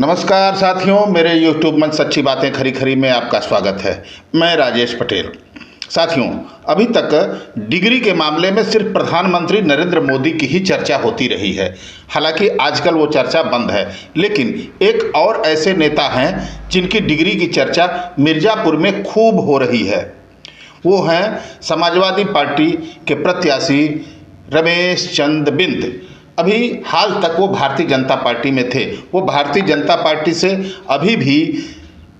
नमस्कार साथियों, मेरे YouTube मंच सच्ची बातें खरी खरी में आपका स्वागत है। मैं राजेश पटेल। साथियों, अभी तक डिग्री के मामले में सिर्फ प्रधानमंत्री नरेंद्र मोदी की ही चर्चा होती रही है। हालांकि आजकल वो चर्चा बंद है, लेकिन एक और ऐसे नेता हैं जिनकी डिग्री की चर्चा मिर्ज़ापुर में खूब हो रही है। वो हैं समाजवादी पार्टी के प्रत्याशी रमेश चंद्र बिंद। अभी हाल तक वो भारतीय जनता पार्टी में थे। वो भारतीय जनता पार्टी से अभी भी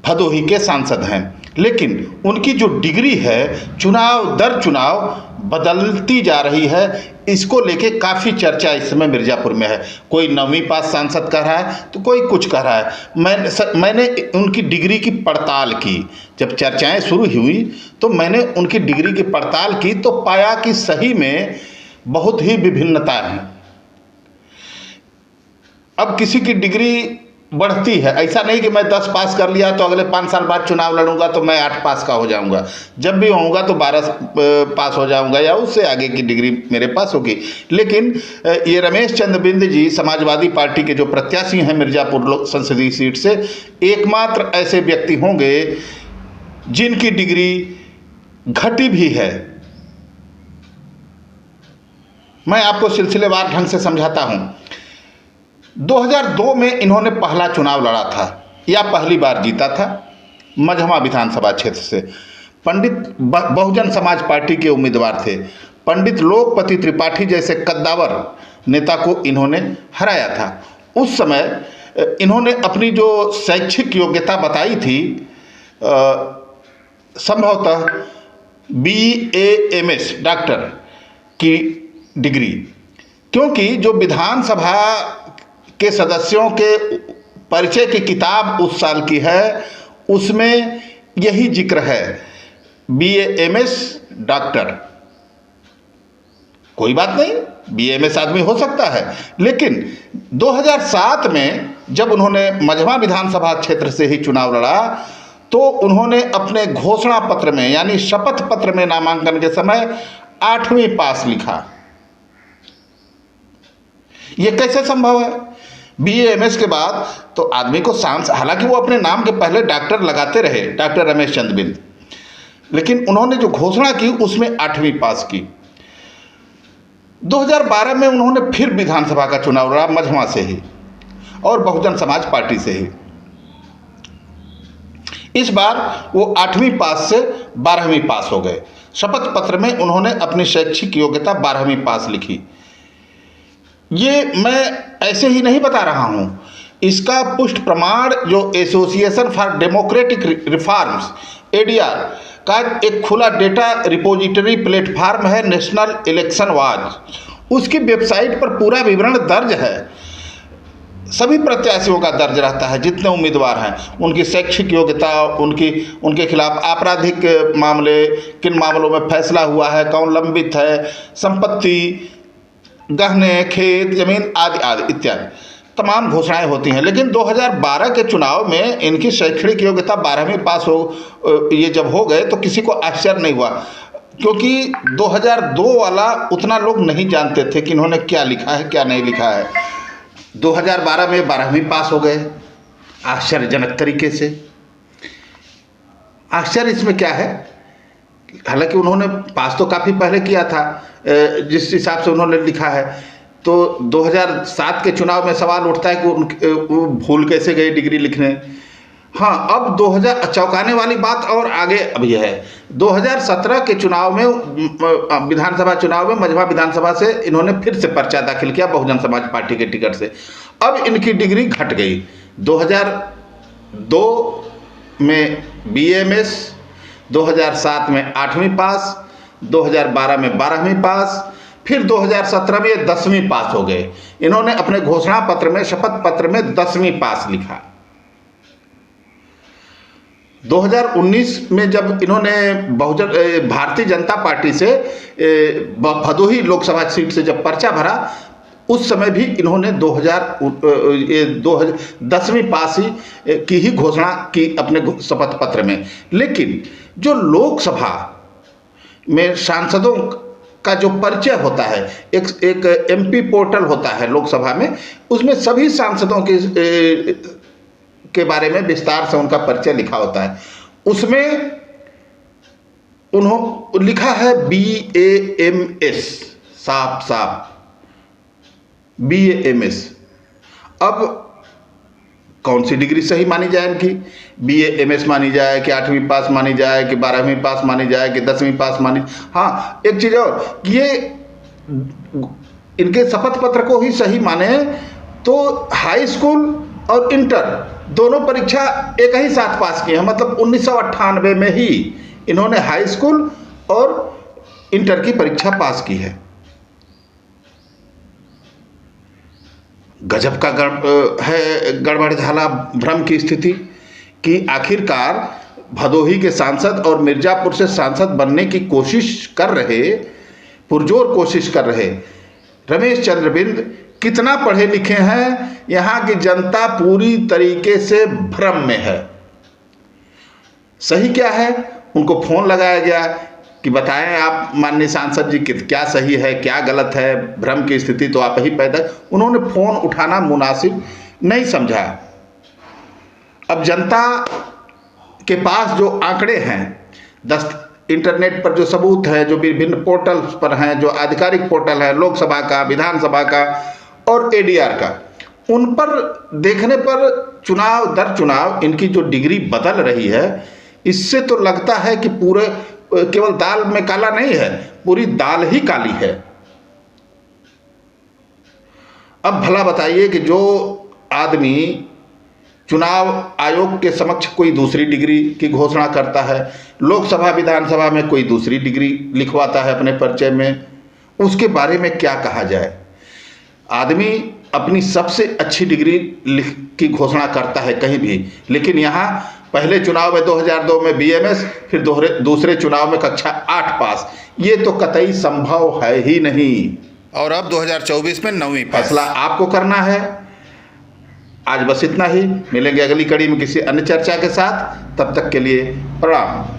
भदोही के सांसद हैं, लेकिन उनकी जो डिग्री है चुनाव दर चुनाव बदलती जा रही है। इसको लेके काफ़ी चर्चा इस समय मिर्ज़ापुर में है। कोई 9वीं पास सांसद कह रहा है तो कोई कुछ कह रहा है। मैंने उनकी डिग्री की पड़ताल की। जब चर्चाएं शुरू हुई तो मैंने उनकी डिग्री की पड़ताल की तो पाया कि सही में बहुत ही विभिन्नता है। अब किसी की डिग्री बढ़ती है, ऐसा नहीं कि मैं 10 पास कर लिया तो अगले 5 साल बाद चुनाव लड़ूंगा तो मैं 8 पास का हो जाऊंगा। जब भी होऊंगा तो 12 पास हो जाऊंगा या उससे आगे की डिग्री मेरे पास होगी। लेकिन ये रमेश चंद्र बिंद जी समाजवादी पार्टी के जो प्रत्याशी हैं मिर्ज़ापुर संसदीय सीट से, एकमात्र ऐसे व्यक्ति होंगे जिनकी डिग्री घटी भी है। मैं आपको सिलसिलेवार ढंग से समझाता हूं। 2002 में इन्होंने पहला चुनाव लड़ा था या पहली बार जीता था मझमा विधानसभा क्षेत्र से। पंडित बहुजन समाज पार्टी के उम्मीदवार थे। पंडित लोकपति त्रिपाठी जैसे कद्दावर नेता को इन्होंने हराया था। उस समय इन्होंने अपनी जो शैक्षिक योग्यता बताई थी संभवतः BA MS डॉक्टर की डिग्री, क्योंकि जो विधानसभा के सदस्यों के परिचय की किताब उस साल की है उसमें यही जिक्र है, BA MS डॉक्टर। कोई बात नहीं, BA MS आदमी हो सकता है। लेकिन 2007 में जब उन्होंने मझमा विधानसभा क्षेत्र से ही चुनाव लड़ा तो उन्होंने अपने घोषणा पत्र में यानी शपथ पत्र में नामांकन के समय 8वीं पास लिखा। यह कैसे संभव है? BA MS के बाद तो आदमी को हालांकि वो अपने नाम के पहले डॉक्टर लगाते रहे, डॉक्टर रमेश चंद्र बिंद, लेकिन उन्होंने जो घोषणा की उसमें 8वीं पास की। 2012 में उन्होंने फिर विधानसभा का चुनाव लड़ा मझमा से ही और बहुजन समाज पार्टी से ही। इस बार वो 8वीं पास से 12वीं पास हो गए। शपथ पत्र में उन्होंने अपनी शैक्षिक योग्यता 12वीं पास लिखी। ये मैं ऐसे ही नहीं बता रहा हूँ, इसका पुष्ट प्रमाण जो association for democratic reforms ADR का एक खुला डेटा रिपोजिटरी प्लेटफार्म है नेशनल इलेक्शन वॉच, उसकी वेबसाइट पर पूरा विवरण दर्ज है। सभी प्रत्याशियों का दर्ज रहता है, जितने उम्मीदवार हैं, उनकी शैक्षिक योग्यता, उनके खिलाफ आपराधिक मामले, किन मामलों में फैसला हुआ है, कौन लंबित है, संपत्ति, गहने, खेत, जमीन आदि आदि इत्यादि तमाम घोषणाएं होती हैं। लेकिन 2012 के चुनाव में इनकी शैक्षणिक योग्यता 12वीं पास ये जब हो गए तो किसी को आश्चर्य नहीं हुआ, क्योंकि 2002 वाला उतना लोग नहीं जानते थे कि इन्होंने क्या लिखा है क्या नहीं लिखा है। 2012 में 12वीं पास हो गए आश्चर्यजनक तरीके से। आश्चर्य इसमें क्या है? हालांकि उन्होंने पास तो काफ़ी पहले किया था जिस हिसाब से उन्होंने लिखा है। तो 2007 के चुनाव में सवाल उठता है कि वो भूल कैसे गए डिग्री लिखने। हाँ, अब 2000 चौंकाने वाली बात और आगे अब यह है, 2017 के चुनाव में विधानसभा चुनाव में मझमा विधानसभा से इन्होंने फिर से पर्चा दाखिल किया बहुजन समाज पार्टी के टिकट से। अब इनकी डिग्री घट गई। 2002 में BA MS, 2007 में 8वीं पास, 2012 में 12वीं पास, फिर 2017 में ये 10वीं पास हो गए। इन्होंने अपने घोषणा पत्र में, शपथ पत्र में 10वीं पास लिखा। 2019 में जब इन्होंने भारतीय जनता पार्टी से भदोही लोकसभा सीट से जब पर्चा भरा उस समय भी इन्होंने 10वीं पास की ही घोषणा की अपने शपथ पत्र में। लेकिन जो लोकसभा में सांसदों का जो परिचय होता है, एक MP पोर्टल होता है लोकसभा में, उसमें सभी सांसदों के के बारे में विस्तार से उनका परिचय लिखा होता है। उसमें उन्होंने लिखा है BAMS, साफ BAMS। अब कौन सी डिग्री सही मानी जाए इनकी? BAMS मानी जाए कि 8वीं पास मानी जाए कि 12वीं पास मानी जाए कि 10वीं पास मानी? हाँ, एक चीज़ और, ये इनके शपथ पत्र को ही सही माने तो हाई स्कूल और इंटर दोनों परीक्षा एक ही साथ पास की है। मतलब 1998 में ही इन्होंने हाई स्कूल और इंटर की परीक्षा पास की है। गजब का गड़बड़ झाला भ्रम की स्थिति कि आखिरकार भदोही के सांसद और मिर्जापुर से सांसद बनने की कोशिश कर रहे, पुरजोर कोशिश कर रहे रमेश चंद्र बिंद कितना पढ़े लिखे हैं, यहाँ की जनता पूरी तरीके से भ्रम में है। सही क्या है? उनको फोन लगाया गया कि बताएं आप माननीय सांसद जी कि क्या सही है क्या गलत है, भ्रम की स्थिति तो आप ही पैदा। उन्होंने फोन उठाना मुनासिब नहीं समझा। अब जनता के पास जो आंकड़े हैं, इंटरनेट पर जो सबूत है, जो विभिन्न पोर्टल्स पर हैं, जो आधिकारिक पोर्टल है लोकसभा का, विधानसभा का और ADR का, उन पर देखने पर चुनाव दर चुनाव इनकी जो डिग्री बदल रही है, इससे तो लगता है कि पूरे केवल दाल में काला नहीं है, पूरी दाल ही काली है। अब भला बताइए कि जो आदमी चुनाव आयोग के समक्ष कोई दूसरी डिग्री की घोषणा करता है, लोकसभा विधानसभा में कोई दूसरी डिग्री लिखवाता है अपने परिचय में, उसके बारे में क्या कहा जाए? आदमी अपनी सबसे अच्छी डिग्री की घोषणा करता है कहीं भी, लेकिन यहाँ पहले चुनाव में 2002 में BMS, फिर दूसरे चुनाव में कक्षा 8 पास। ये तो कतई संभव है ही नहीं। और अब 2024 में 9वीं पास। फैसला आपको करना है। आज बस इतना ही। मिलेंगे अगली कड़ी में किसी अन्य चर्चा के साथ। तब तक के लिए प्रणाम।